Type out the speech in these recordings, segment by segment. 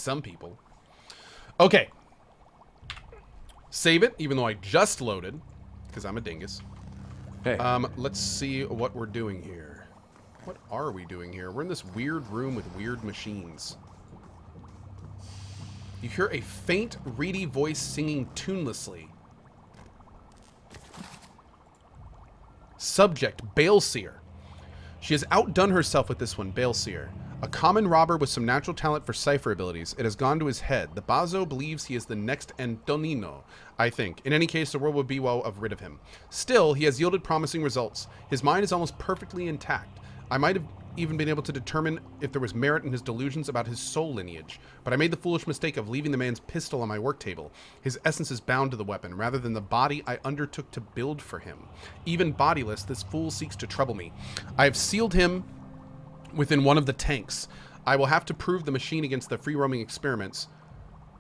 some people. Okay. Save it, even though I just loaded, because I'm a dingus. Hey. Let's see what we're doing here. What are we doing here? We're in this weird room with weird machines. You hear a faint, reedy voice singing tunelessly. Subject, Baleseer. She has outdone herself with this one, Baleseer. A common robber with some natural talent for cipher abilities. It has gone to his head. The Bazo believes he is the next Antonino, I think. In any case, the world would be well of rid of him. Still, he has yielded promising results. His mind is almost perfectly intact. I might have even been able to determine if there was merit in his delusions about his soul lineage, but I made the foolish mistake of leaving the man's pistol on my work table. His essence is bound to the weapon, rather than the body I undertook to build for him. Even bodiless, this fool seeks to trouble me. I have sealed him within one of the tanks. I will have to prove the machine against the free-roaming experiments.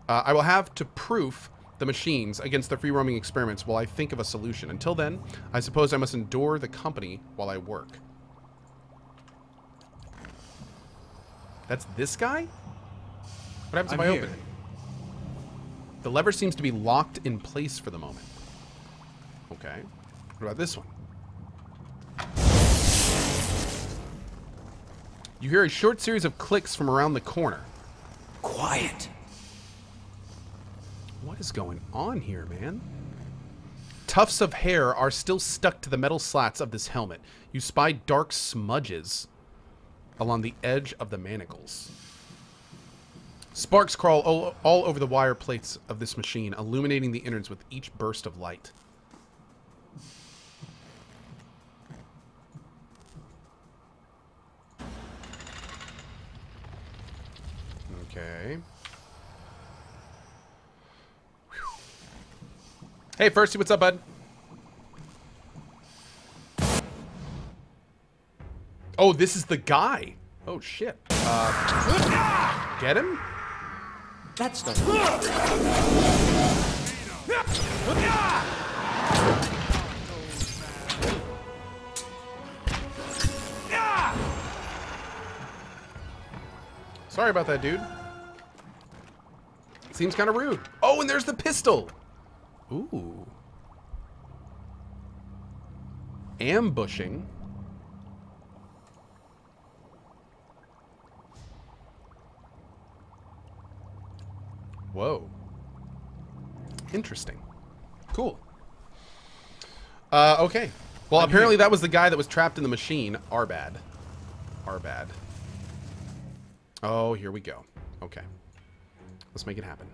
I will have to proof the machines against the free-roaming experiments while I think of a solution. Until then, I suppose I must endure the company while I work. That's this guy? What happens if I open it? The lever seems to be locked in place for the moment. Okay. What about this one? You hear a short series of clicks from around the corner. Quiet. What is going on here, man? Tufts of hair are still stuck to the metal slats of this helmet. You spy dark smudges along the edge of the manacles. Sparks crawl all over the wire plates of this machine, illuminating the innards with each burst of light. Okay. Whew. Hey, Firsty, what's up, bud? Oh, this is the guy. Oh, shit. Get him? That's not... Sorry about that, dude. Seems kind of rude. Oh, and there's the pistol. Ooh. Ambushing. Whoa. Interesting. Cool. Okay. Well, apparently that was the guy that was trapped in the machine. Our bad. Our bad. Oh, here we go. Okay. Let's make it happen.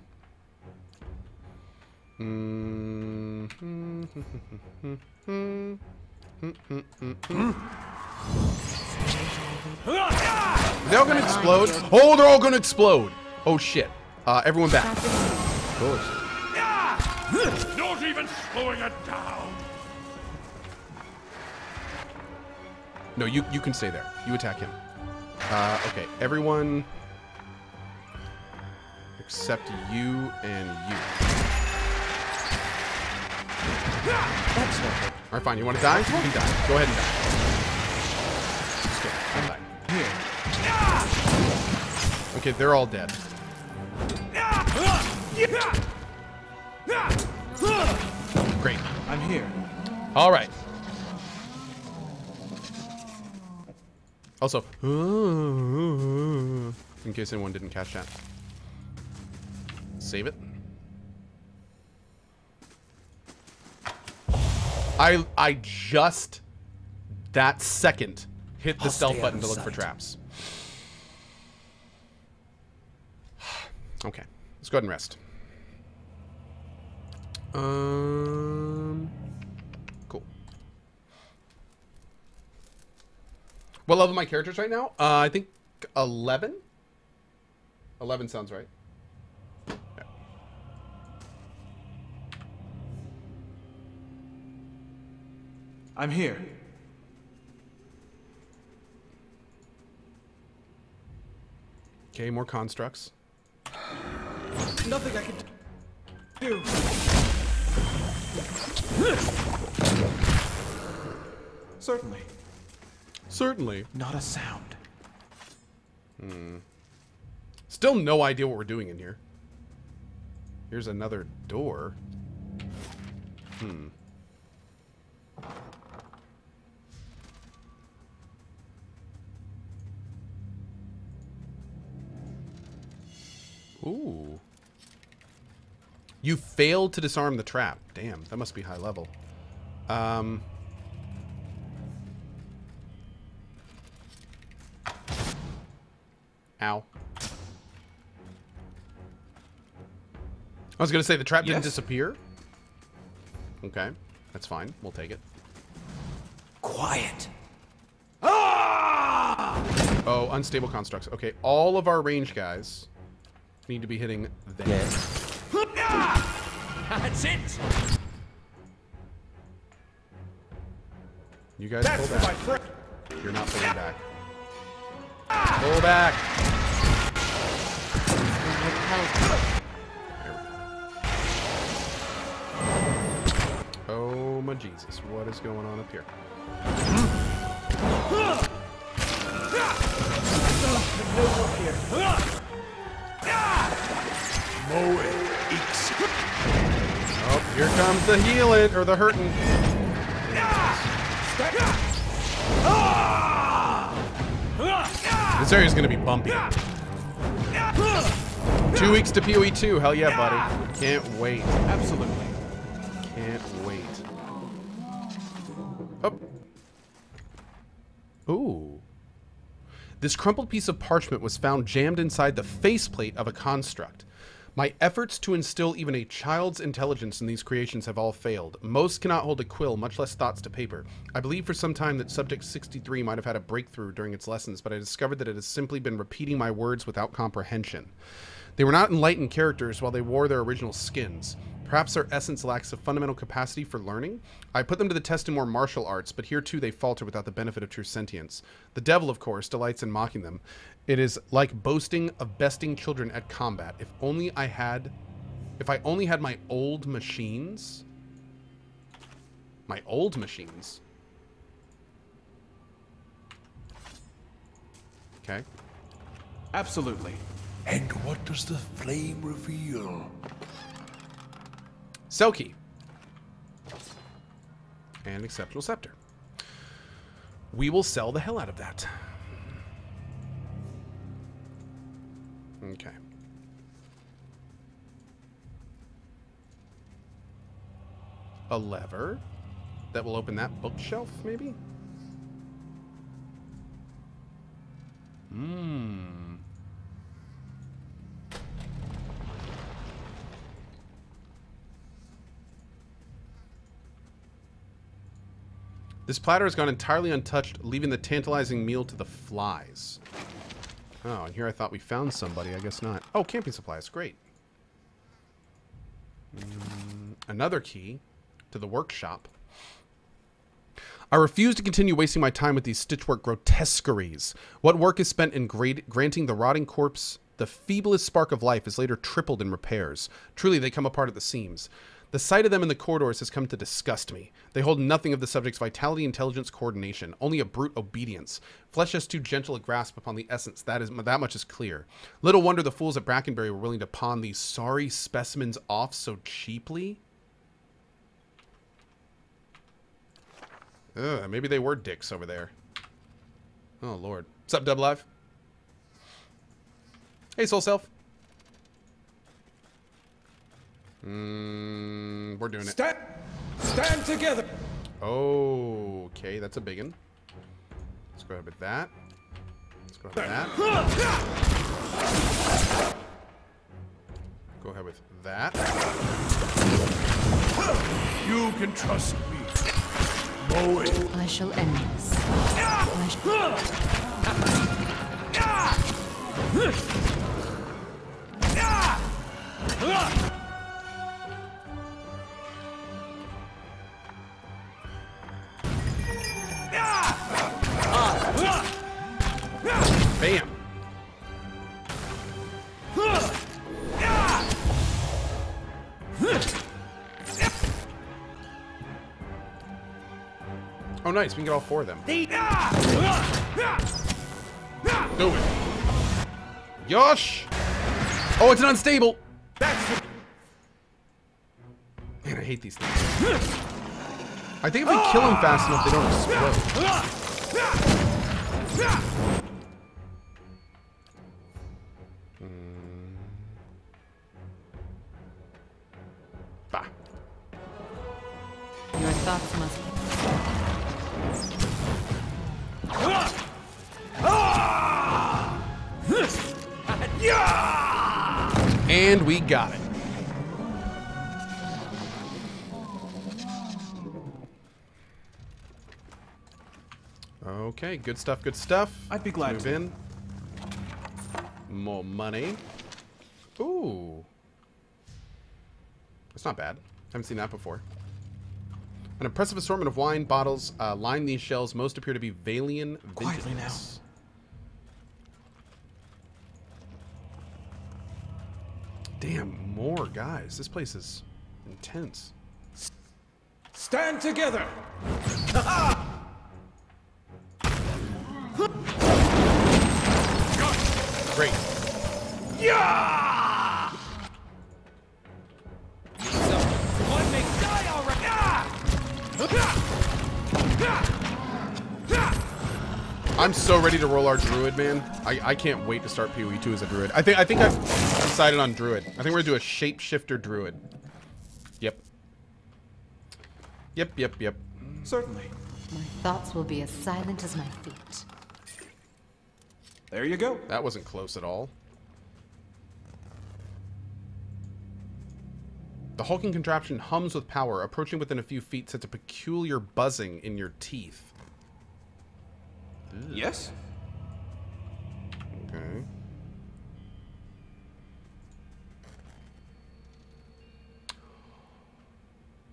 Are they all gonna explode? Oh, they're all gonna explode. Oh, shit. Everyone back. Of course. Not even slowing it down. No, you can stay there. You attack him. Okay, everyone except you and you. That's not good. Alright, fine. You want to die? You can die. Go ahead and die. Just kidding. I'm dying. Okay, they're all dead. Great. I'm here. All right. Also, in case anyone didn't catch that. Save it. I just that second hit the stealth button to look for traps. Okay. Let's go ahead and rest. Cool. What level my characters right now? I think 11. 11 sounds right. Yeah. I'm here. Okay, more constructs. Nothing I can do. Certainly. Certainly. Not a sound. Still no idea what we're doing in here. Here's another door. Ooh. You failed to disarm the trap. Damn, that must be high level. Ow. I was going to say the trap didn't disappear. Okay, that's fine. We'll take it. Quiet. Oh, unstable constructs. Okay, all of our range guys need to be hitting them. Yes. That's it. You guys pull back. You're not pulling back. Pull back. Oh my Jesus, what is going on up here? Oh, here comes the healing, or the hurting. This area's gonna be bumpy. 2 weeks to PoE 2, hell yeah, buddy. Can't wait. Absolutely. Can't wait. Oh. Ooh. This crumpled piece of parchment was found jammed inside the faceplate of a construct. My efforts to instill even a child's intelligence in these creations have all failed. Most cannot hold a quill, much less thoughts to paper. I believed for some time that Subject 63 might have had a breakthrough during its lessons, but I discovered that it has simply been repeating my words without comprehension. They were not enlightened characters while they wore their original skins. Perhaps their essence lacks a fundamental capacity for learning? I put them to the test in more martial arts, but here too they falter without the benefit of true sentience. The devil, of course, delights in mocking them. It is like boasting of besting children at combat. If I only had my old machines. My old machines. Okay. Absolutely. And what does the flame reveal? Cell key. And exceptional scepter. We will sell the hell out of that. Okay. A lever that will open that bookshelf, maybe? This platter has gone entirely untouched, leaving the tantalizing meal to the flies. Oh, and here I thought we found somebody. I guess not. Oh, camping supplies. Great. Another key to the workshop. I refuse to continue wasting my time with these stitchwork grotesqueries. What work is spent in granting the rotting corpse the feeblest spark of life is later tripled in repairs. Truly, they come apart at the seams. The sight of them in the corridors has come to disgust me. They hold nothing of the subject's vitality, intelligence, coordination, only a brute obedience. Flesh has too gentle a grasp upon the essence, that much is clear. Little wonder the fools at Brackenbury were willing to pawn these sorry specimens off so cheaply. Ugh, maybe they were dicks over there. Oh, Lord. What's up, Dub Live? Hey, Soul Self. We're doing it. Stand together. Okay, that's a big one. Let's go ahead with that. Let's go ahead with that. Go ahead with that. You can trust me. Mow it. I shall end this. I shall... Bam. Oh, nice. We can get all four of them. Do it. Yosh! Oh, it's an unstable. That's it. Man, I hate these things. I think if we kill them fast enough, they don't explode. Bah. Your thoughts must And we got it. Okay, good stuff, good stuff. I'd be glad Move to. in. More money. Ooh. That's not bad. Haven't seen that before. An impressive assortment of wine bottles line these shelves. Most appear to be Valian Quietly vintages. Damn, more guys. This place is intense. Stand together. Great. Yeah! One may die already. I'm so ready to roll our druid, man. I can't wait to start PoE 2 as a druid. I think I've decided on druid. I think we're gonna do a shapeshifter druid. Yep. Yep. Certainly. My thoughts will be as silent as my feet. There you go. That wasn't close at all. The hulking contraption hums with power. Approaching within a few feet sets a peculiar buzzing in your teeth. Yes? Okay.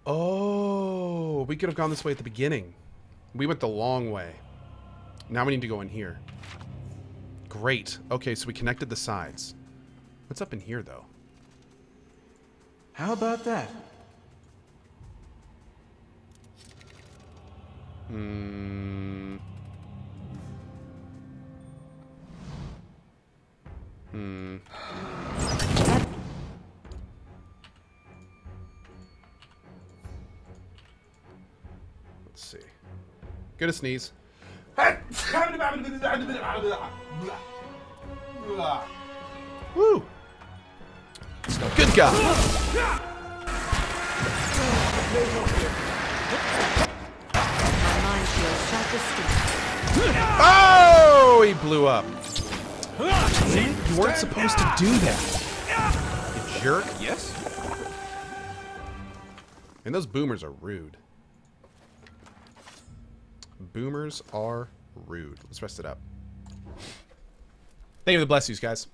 Oh, we could have gone this way at the beginning. We went the long way. Now we need to go in here. Great. Okay, so we connected the sides. What's up in here, though? How about that? Let's see. Gonna sneeze. Woo! Good God! My mind feels sharp as steel. Oh! He blew up. You weren't supposed to do that. You jerk. Yes? And those boomers are rude. Boomers are rude. Let's rest it up. Thank you for the bless yous, guys.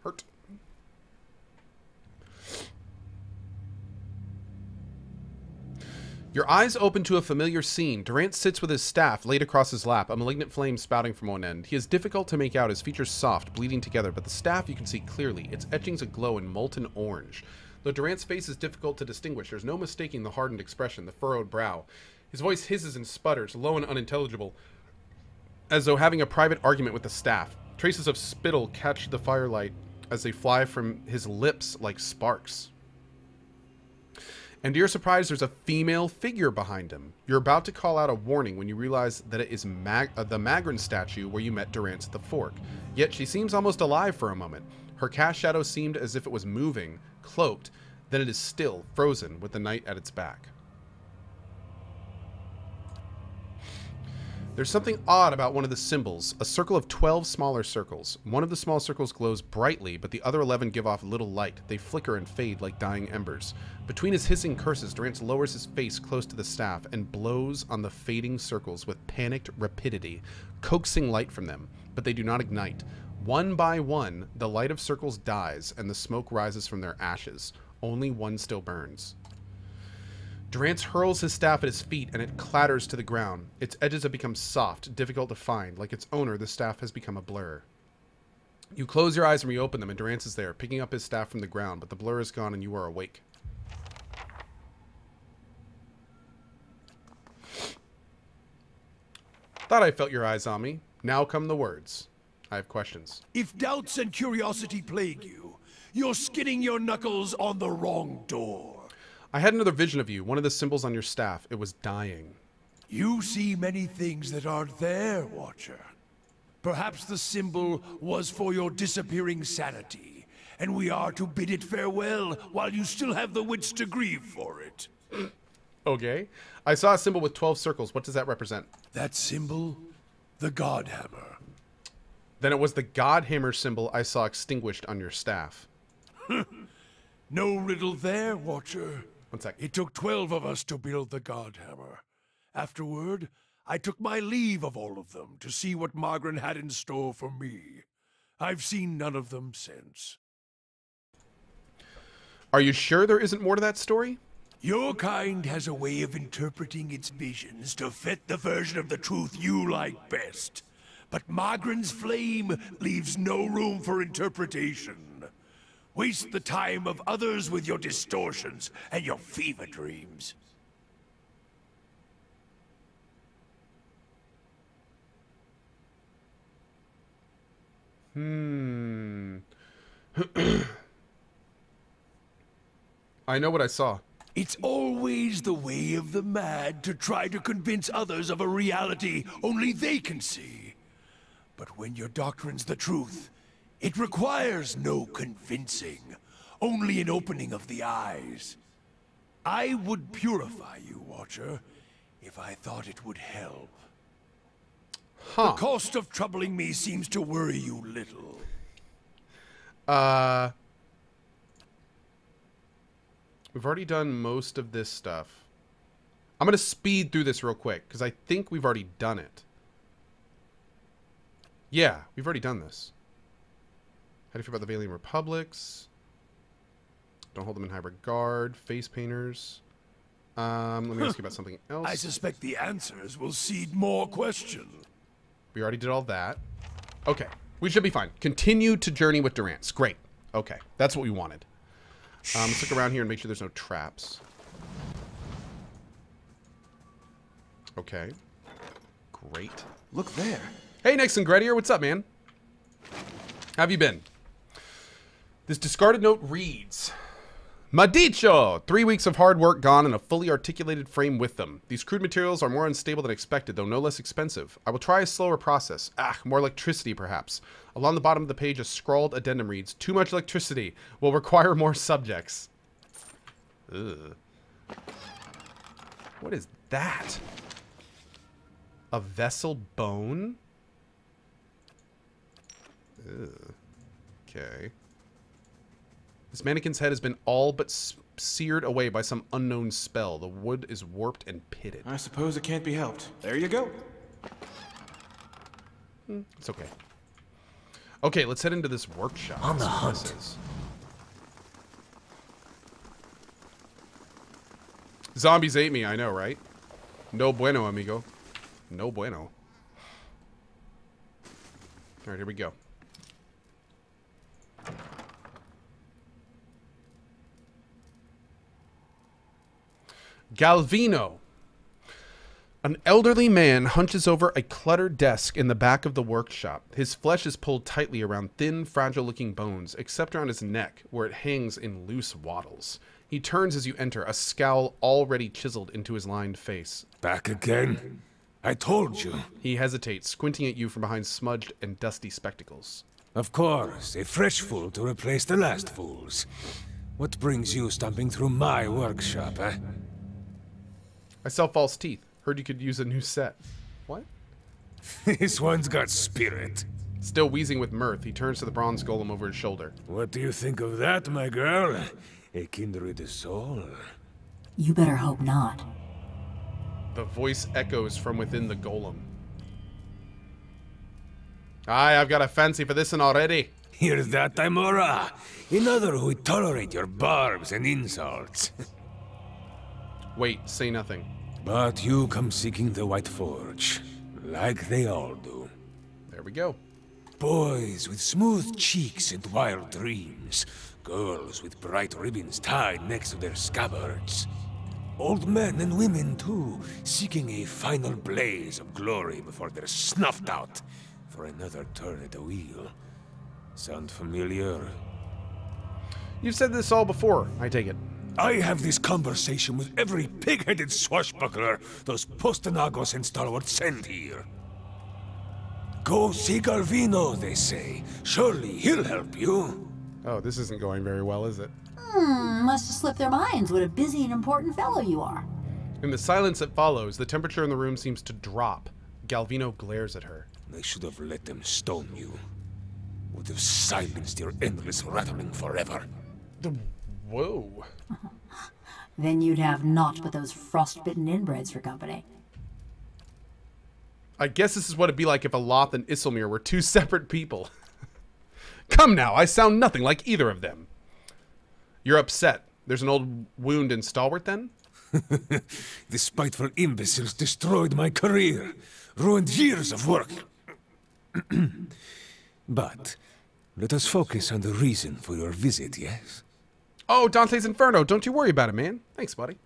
Hurt. Your eyes open to a familiar scene. Durant sits with his staff laid across his lap, a malignant flame spouting from one end. He is difficult to make out, his features soft, bleeding together, but the staff you can see clearly. Its etchings aglow in molten orange. Though Durant's face is difficult to distinguish, there's no mistaking the hardened expression, the furrowed brow. His voice hisses and sputters, low and unintelligible, as though having a private argument with the staff. Traces of spittle catch the firelight as they fly from his lips like sparks. And to your surprise, there's a female figure behind him. You're about to call out a warning when you realize that it is the Magrin statue where you met Durant at the fork. Yet she seems almost alive for a moment. Her cast shadow seemed as if it was moving, cloaked, then it is still, frozen, with the night at its back. There's something odd about one of the symbols, a circle of 12 smaller circles. One of the small circles glows brightly, but the other 11 give off little light. They flicker and fade like dying embers. Between his hissing curses, Durant lowers his face close to the staff and blows on the fading circles with panicked rapidity, coaxing light from them, but they do not ignite. One by one, the light of circles dies and the smoke rises from their ashes. Only one still burns. Durant hurls his staff at his feet and it clatters to the ground. Its edges have become soft, difficult to find. Like its owner, the staff has become a blur. You close your eyes and reopen them, and Durant is there, picking up his staff from the ground, but the blur is gone and you are awake. Thought I felt your eyes on me. Now come the words. I have questions. If doubts and curiosity plague you, you're skinning your knuckles on the wrong door. I had another vision of you, one of the symbols on your staff. It was dying. You see many things that aren't there, Watcher. Perhaps the symbol was for your disappearing sanity, and we are to bid it farewell while you still have the wits to grieve for it. Okay. I saw a symbol with 12 circles. What does that represent? That symbol? The Godhammer. Then it was the Godhammer symbol I saw extinguished on your staff. No riddle there, Watcher. 1 sec. It took 12 of us to build the Godhammer. Afterward, I took my leave of all of them to see what Margaret had in store for me. I've seen none of them since. Are you sure there isn't more to that story? Your kind has a way of interpreting its visions to fit the version of the truth you like best. But Margaret's flame leaves no room for interpretation. Waste the time of others with your distortions and your fever dreams. I know what I saw. It's always the way of the mad to try to convince others of a reality only they can see. But when your doctrine's the truth, it requires no convincing, only an opening of the eyes. I would purify you, Watcher, if I thought it would help. The cost of troubling me seems to worry you little. We've already done most of this stuff. I'm going to speed through this real quick, because I think we've already done it. Yeah, we've already done this. How do you feel about the Valiant Republics? Don't hold them in high regard. Face painters. Let me ask you about something else. I suspect the answers will seed more questions. We already did all that. Okay, we should be fine. Continue to journey with Durance. Great. Okay, that's what we wanted. Let's look around here and make sure there's no traps. Okay. Great. Look there. Hey, Nix and Gretier, what's up, man? How have you been? This discarded note reads, Madicho! 3 weeks of hard work gone and a fully articulated frame with them. These crude materials are more unstable than expected, though no less expensive. I will try a slower process. More electricity, perhaps. Along the bottom of the page, a scrawled addendum reads, Too much electricity. Will require more subjects. Ugh. What is that? A vessel bone? Ugh. Okay. This mannequin's head has been all but seared away by some unknown spell. The wood is warped and pitted. I suppose it can't be helped. There you go. It's okay. Okay, let's head into this workshop. On the hunt. Zombies ate me, I know, right? No bueno, amigo. No bueno. Alright, here we go. Galvino. An elderly man hunches over a cluttered desk in the back of the workshop. His flesh is pulled tightly around thin, fragile-looking bones, except around his neck, where it hangs in loose waddles. He turns as you enter, a scowl already chiseled into his lined face. Back again? I told you. He hesitates, squinting at you from behind smudged and dusty spectacles. Of course, a fresh fool to replace the last fools. What brings you stomping through my workshop, eh? I sell false teeth. Heard you could use a new set. What? This one's got spirit. Still wheezing with mirth, he turns to the bronze golem over his shoulder. What do you think of that, my girl? A kindred soul? You better hope not. The voice echoes from within the golem. Aye, I've got a fancy for this one already. Hear that, Timora? Another who would tolerate your barbs and insults. Wait, say nothing. But you come seeking the White Forge, like they all do. There we go. Boys with smooth cheeks and wild dreams. Girls with bright ribbons tied next to their scabbards. Old men and women, too, seeking a final blaze of glory before they're snuffed out. for another turn at the wheel. Sound familiar? You've said this all before, I take it. I have this conversation with every pig-headed swashbuckler those Postonagos and stalwarts send here. Go see Galvino, they say. Surely he'll help you. Oh, this isn't going very well, is it? Must have slipped their minds what a busy and important fellow you are. In the silence that follows, the temperature in the room seems to drop. Galvino glares at her. I should have let them stone you. Would have silenced your endless rattling forever. Whoa. Then you'd have naught but those frostbitten inbreds for company. I guess this is what it'd be like if Aloth and Isilmir were two separate people. Come now, I sound nothing like either of them. You're upset. There's an old wound in Stalwart, then? The spiteful imbeciles destroyed my career, ruined years of work. But let us focus on the reason for your visit, yes? Oh, Dante's Inferno. Don't you worry about it, man. Thanks, buddy.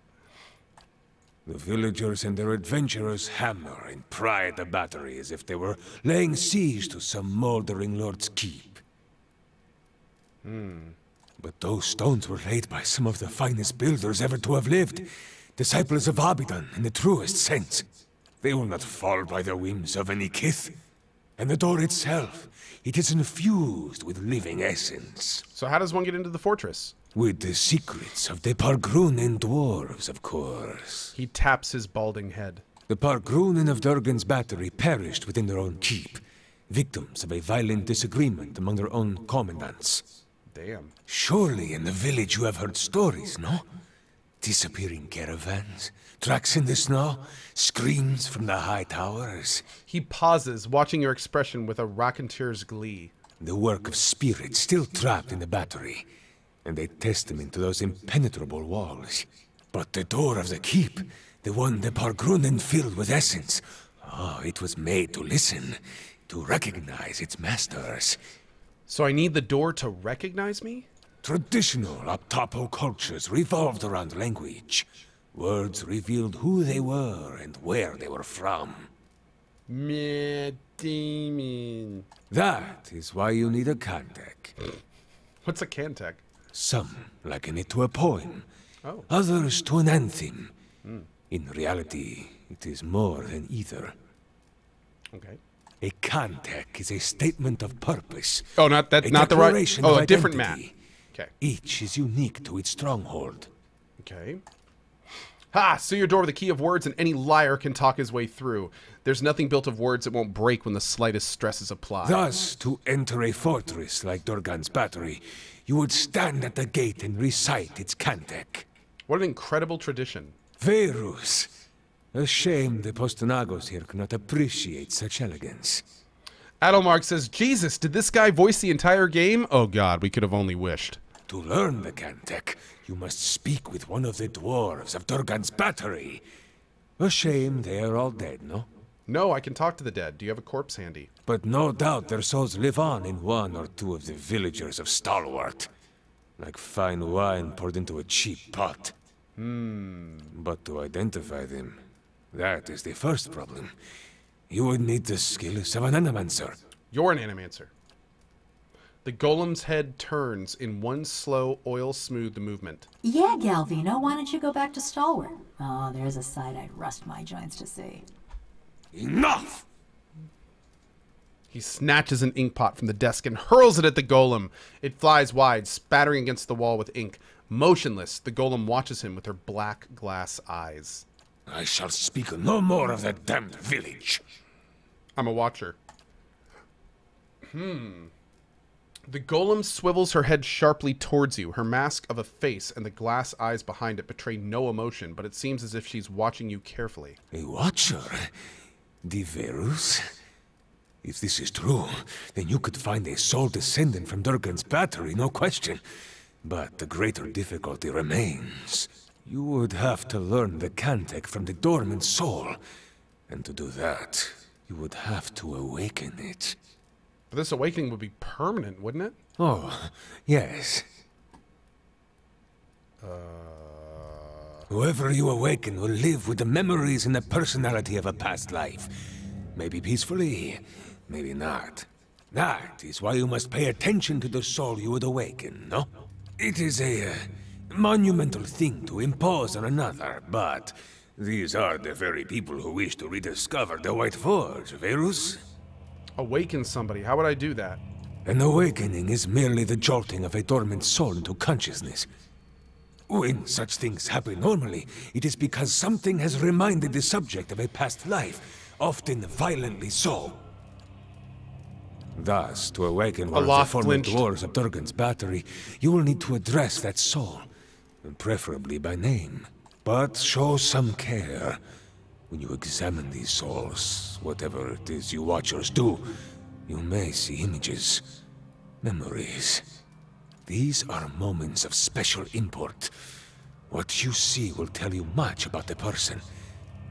The villagers and their adventurers hammer and pry at the battery as if they were laying siege to some moldering lord's keep. But those stones were laid by some of the finest builders ever to have lived. Disciples of Abidan in the truest sense. They will not fall by the whims of any kith. And the door itself, it is infused with living essence. So how does one get into the fortress? With the secrets of the Pargrunen dwarves, of course. He taps his balding head. The Pargrunen of Durgan's battery perished within their own keep, victims of a violent disagreement among their own commandants. Damn. Surely in the village you have heard stories, no? Disappearing caravans, tracks in the snow, screams from the high towers. He pauses, watching your expression with a raconteur's glee. The work of spirits still trapped in the battery, and a testament to those impenetrable walls. But the door of the keep, the one the Pargrunen filled with essence, oh, it was made to listen, to recognize its masters. So I need the door to recognize me? Traditional Aptapo cultures revolved around language. Words revealed who they were and where they were from. Medemon. That is why you need a Kantek. What's a Kantek? Some liken it to a poem, Oh. others to an anthem. In reality, it is more than either. Okay. A Kantek is a statement of purpose. Oh, not that, not the right. declaration Oh, of a different map. identity. Okay. Each is unique to its stronghold. Okay. Ha! So your door with the key of words, and any liar can talk his way through. There's nothing built of words that won't break when the slightest stress is applied. Thus, to enter a fortress like Durgan's battery, you would stand at the gate and recite its Kantek. What an incredible tradition. Verus. A shame the Postonagos here cannot appreciate such elegance. Adelmark says, Jesus, did this guy voice the entire game? Oh god, we could have only wished. To learn the Kantek, you must speak with one of the dwarves of Durgan's battery. A shame they are all dead, no? No, I can talk to the dead. Do you have a corpse handy? But no doubt their souls live on in one or two of the villagers of Stalwart. Like fine wine poured into a cheap pot. But to identify them, that is the first problem. You would need the skills of an animancer. You're an animancer. The golem's head turns in one slow, oil-smooth movement. Yeah, Galvino, why don't you go back to Stalwart? Oh, there's a sight I'd rust my joints to see. Enough! He snatches an ink pot from the desk and hurls it at the golem. It flies wide, spattering against the wall with ink. Motionless, the golem watches him with her black glass eyes. I shall speak no more of that damned village. I'm a watcher. The golem swivels her head sharply towards you. Her mask of a face and the glass eyes behind it betray no emotion, but it seems as if she's watching you carefully. A watcher? The Verus? If this is true, then you could find a sole descendant from Durgan's battery, no question. But the greater difficulty remains. You would have to learn the Kantek from the dormant soul. And to do that, you would have to awaken it. But this awakening would be permanent, wouldn't it? Oh, yes. Whoever you awaken will live with the memories and the personality of a past life. Maybe peacefully, maybe not. That is why you must pay attention to the soul you would awaken, no? It is a monumental thing to impose on another, but these are the very people who wish to rediscover the White Forge, Verus? Awaken somebody. How would I do that? An awakening is merely the jolting of a dormant soul into consciousness. When such things happen normally, it is because something has reminded the subject of a past life, often violently so. Thus, to awaken one of the former dwarves of Durgan's battery, you will need to address that soul, preferably by name. But show some care. When you examine these souls, whatever it is you watchers do, you may see images, memories. These are moments of special import. What you see will tell you much about the person,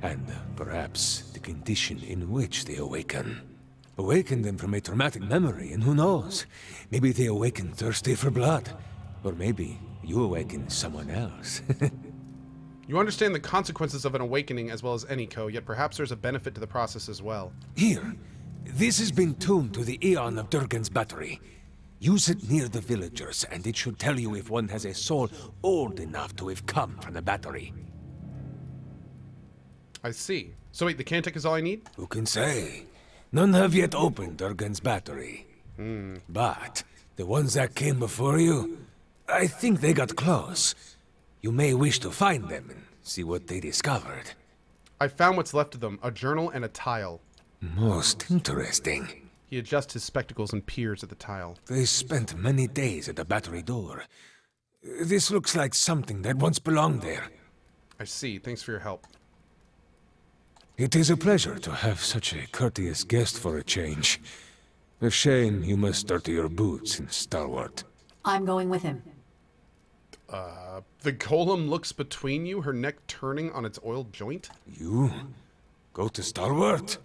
and perhaps the condition in which they awaken. Awaken them from a traumatic memory, and who knows? Maybe they awaken thirsty for blood. Or maybe you awaken someone else. You understand the consequences of an awakening as well as any, Cohh, yet perhaps there's a benefit to the process as well. Here. This has been tuned to the Aeon of Durgan's battery. Use it near the villagers, and it should tell you if one has a soul old enough to have come from the battery. I see. So wait, the Cantic is all I need? Who can say? None have yet opened Durgan's battery. But the ones that came before you, I think they got close. You may wish to find them and see what they discovered. I found what's left of them, a journal and a tile. Most interesting. He adjusts his spectacles and peers at the tile. They spent many days at the battery door. This looks like something that once belonged there. I see. Thanks for your help. It is a pleasure to have such a courteous guest for a change. A shame you must dirty your boots in Stalwart. I'm going with him. The golem looks between you, her neck turning on its oiled joint. You? Go to Stalwart?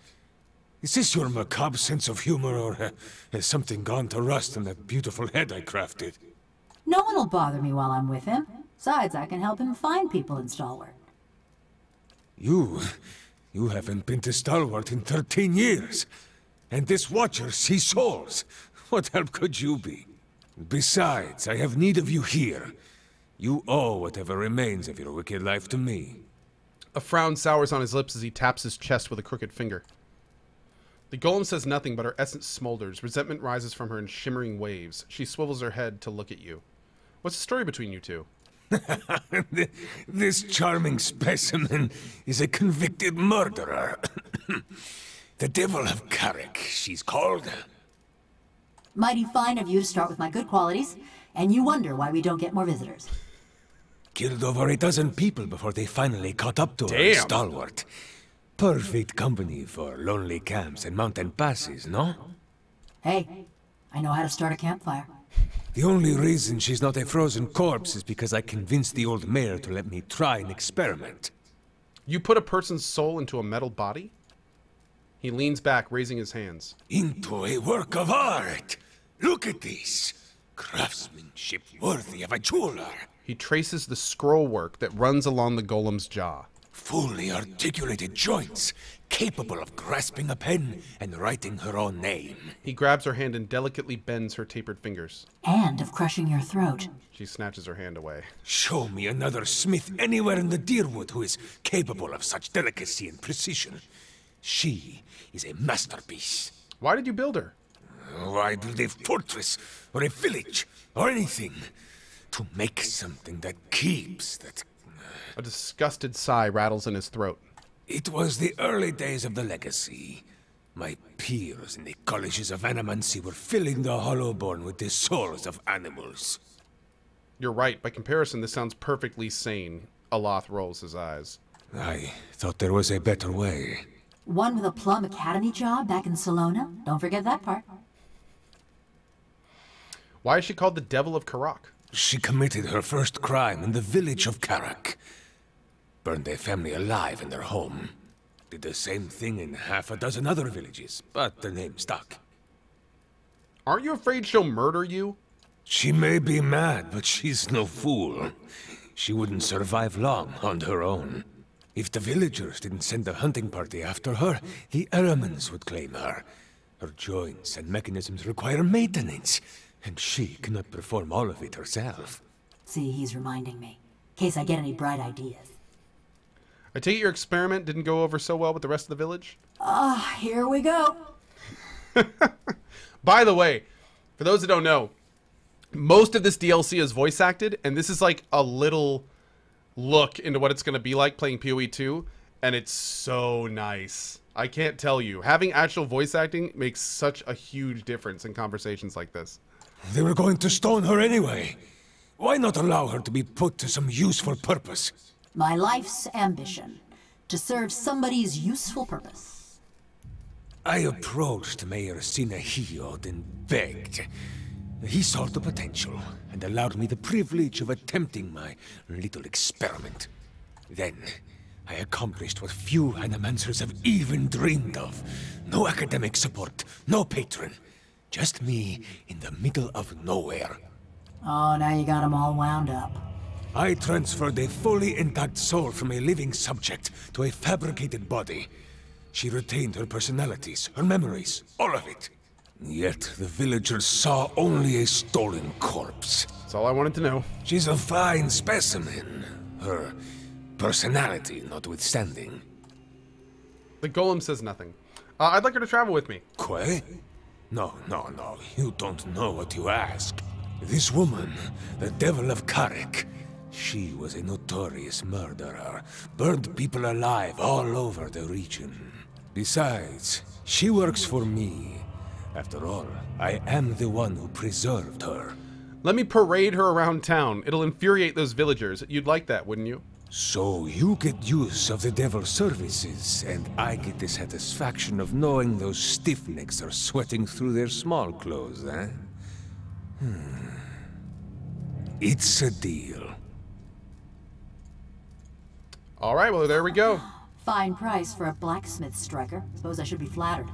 Is this your macabre sense of humor, or has something gone to rust in that beautiful head I crafted? No one will bother me while I'm with him. Besides, I can help him find people in Stalwart. You haven't been to Stalwart in 13 years. And this Watcher sees souls. What help could you be? Besides, I have need of you here. You owe whatever remains of your wicked life to me. A frown sours on his lips as he taps his chest with a crooked finger. The golem says nothing, but her essence smolders. Resentment rises from her in shimmering waves. She swivels her head to look at you. What's the story between you two? This charming specimen is a convicted murderer. The Devil of Carrick, she's called. Mighty fine of you to start with my good qualities, and you wonder why we don't get more visitors. Killed over a dozen people before they finally caught up to her in Stalwart. Perfect company for lonely camps and mountain passes, no? Hey, I know how to start a campfire. The only reason she's not a frozen corpse is because I convinced the old mayor to let me try an experiment. You put a person's soul into a metal body? He leans back, raising his hands. Into a work of art! Look at this! Craftsmanship worthy of a jeweler! He traces the scroll work that runs along the golem's jaw. Fully articulated joints, capable of grasping a pen and writing her own name. He grabs her hand and delicately bends her tapered fingers. And of crushing your throat. She snatches her hand away. Show me another smith anywhere in the Deerwood who is capable of such delicacy and precision. She is a masterpiece. Why did you build her? Why build a fortress, or a village, or anything? To make something that keeps, that... A disgusted sigh rattles in his throat. It was the early days of the Legacy. My peers in the colleges of Animancy were filling the Hollowborn with the souls of animals. You're right. By comparison, this sounds perfectly sane. Aloth rolls his eyes. I thought there was a better way. One with a Plum Academy job back in Salona. Don't forget that part. Why is she called the Devil of Karak? She committed her first crime in the village of Karak. Burned a family alive in their home. Did the same thing in half a dozen other villages, but the name stuck. Aren't you afraid she'll murder you? She may be mad, but she's no fool. She wouldn't survive long on her own. If the villagers didn't send a hunting party after her, the Elements would claim her. Her joints and mechanisms require maintenance, and she cannot perform all of it herself. See, he's reminding me. In case I get any bright ideas. I take it your experiment didn't go over so well with the rest of the village? Here we go. By the way, for those that don't know, most of this DLC is voice acted, and this is like a little look into what it's going to be like playing PoE 2, and it's so nice. I can't tell you. Having actual voice acting makes such a huge difference in conversations like this. They were going to stone her anyway. Why not allow her to be put to some useful purpose? My life's ambition. To serve somebody's useful purpose. I approached Mayor Sinahiod and begged. He saw the potential and allowed me the privilege of attempting my little experiment. Then, I accomplished what few animancers have even dreamed of. No academic support, no patron. Just me in the middle of nowhere. Oh, now you got him all wound up. I transferred a fully intact soul from a living subject to a fabricated body. She retained her personalities, her memories, all of it. Yet the villagers saw only a stolen corpse. That's all I wanted to know. She's a fine specimen. Her personality notwithstanding. The golem says nothing. I'd like her to travel with me. Cohh? No. You don't know what you ask. This woman, the Devil of Karek, she was a notorious murderer. Burned people alive all over the region. Besides, she works for me. After all, I am the one who preserved her. Let me parade her around town. It'll infuriate those villagers. You'd like that, wouldn't you? So you get use of the Devil's services, and I get the satisfaction of knowing those stiffnecks are sweating through their small clothes, eh? It's a deal. All right, well, there we go. Fine price for a blacksmith striker. Suppose I should be flattered.